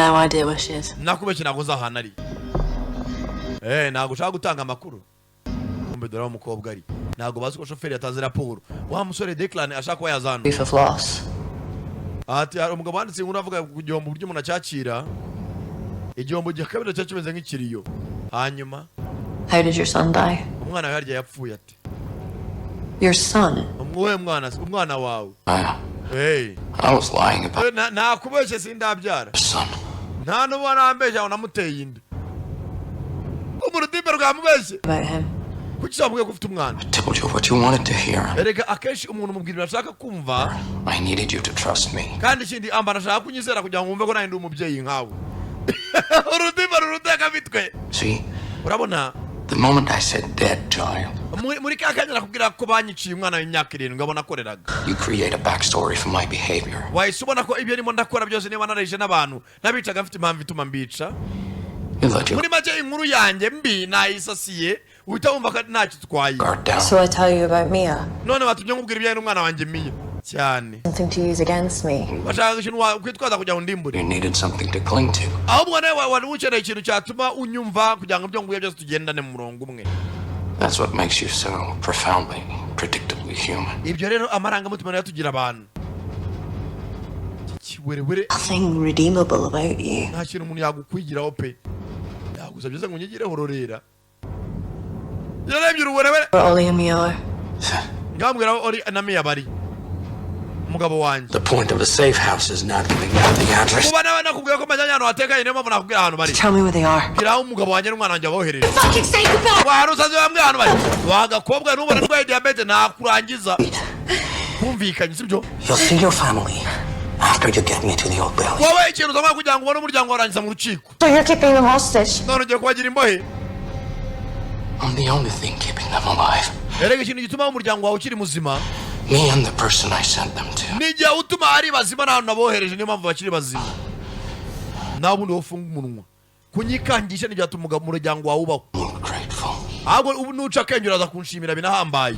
no idea where she is. Nakubeshye ntago uzahana ari. Ntago ushaka gutanga amakuru. Kumbe dore umukobwa ari. Ntago bazi ko shoferi yatanze raporo. Wa musore Declan ashaka kuba yazana. Proof of loss. Ati umugabo wanditse inkuru avuga ku gihombo buryo umuntu acyakira. Igihombo gikabira cyo kimeze nk'ikiriyo. Hanyuma How did your son die? umwana yarya yapfuye ati. Your son? Umwana wawe. I was lying about nakubeshye sindabyara. son. Nta n'ubona ambeshya unamuteye inda. Umuntu dimbe rwamubeshye. About him. Kuki cyamubwiye ko ufite umwana? I told you what you wanted to hear. Erega akenshi umuntu mubwira ashaka kumva. I needed you to trust me. Kandi ikindi ambana ashaka kunyizera kugira ngo wumve ko nari ndi umubyeyi nkawe. Urudimba ruruteka bitwe. See? Urabona? The moment I said dead child, muri kakanya nakubwira ko banyiciye umwana w'imyaka 7 ngabona koreraga. you create a backstory for my behavior. Wahise ubona ko ibyo nimo ndakora byose niba narayije n'abantu nabicaga mfite impamvu ituma mbica. You let your Muri make inkuru yanjye mbi nayisasiye uhita wumva ko ntacyo twaye. guard down. So I tell you about Mia. None batumye nkubwira ibyaye n'umwana wanjye Mia cyane. Something to use against me. Bashaka ikintu kwitwaza kugira ngo ndimbure. You needed something to cling to. Ahubwo nawe wari ukeneye ikintu cyatuma unyumva kugira ngo ibyo nguye byose tugendane mu murongo umwe. That's what makes you so profoundly, predictably human. Ibyo rero amarangamutima nayo tugira abantu. Kiwerewere Nothing redeemable about you. nta kintu umuntu yagukwigiraho pe. Yagusabye se ngo nyigire hororera. Yarebye uruwerewere. Ollie and Mia. Ngambwira ori na Mia bari. Umugabo wanjye. The point of a safe house is not giving out the address. Kuba nawe nakubwira ko majyanye ahantu hatekanye niyo mpamvu nakubwira ahantu bari. Tell me where they are. Gira umugabo wanjye n'umwana wanjye abohereje. Fucking say goodbye! Warusaze bamwe ahantu bari. Wagakobwa n'ubona rwaye diabete nakurangiza. Kumvikanye sibyo? You'll see your family after you get me to the Old Bailey. Wowe ikintu uzamara kugira ngo ubone umuryango warangiza mu rukiko. So you're keeping them hostage? None ugiye kubagira imbohe. I'm the only thing keeping them alive. Erega ikintu gituma umuryango wawe ukiri muzima. Me and the person I sent them to. Nijya utuma ari bazima n'ahantu nabohereje niyo mpamvu bakiri bazima. Nawe ubundi wofunga umunwa. Kunyikangisha nijya atuma umuryango wawe ubaho. I'm grateful. Ahubwo ubu nuca akenge uraza kunshimira binahambaye.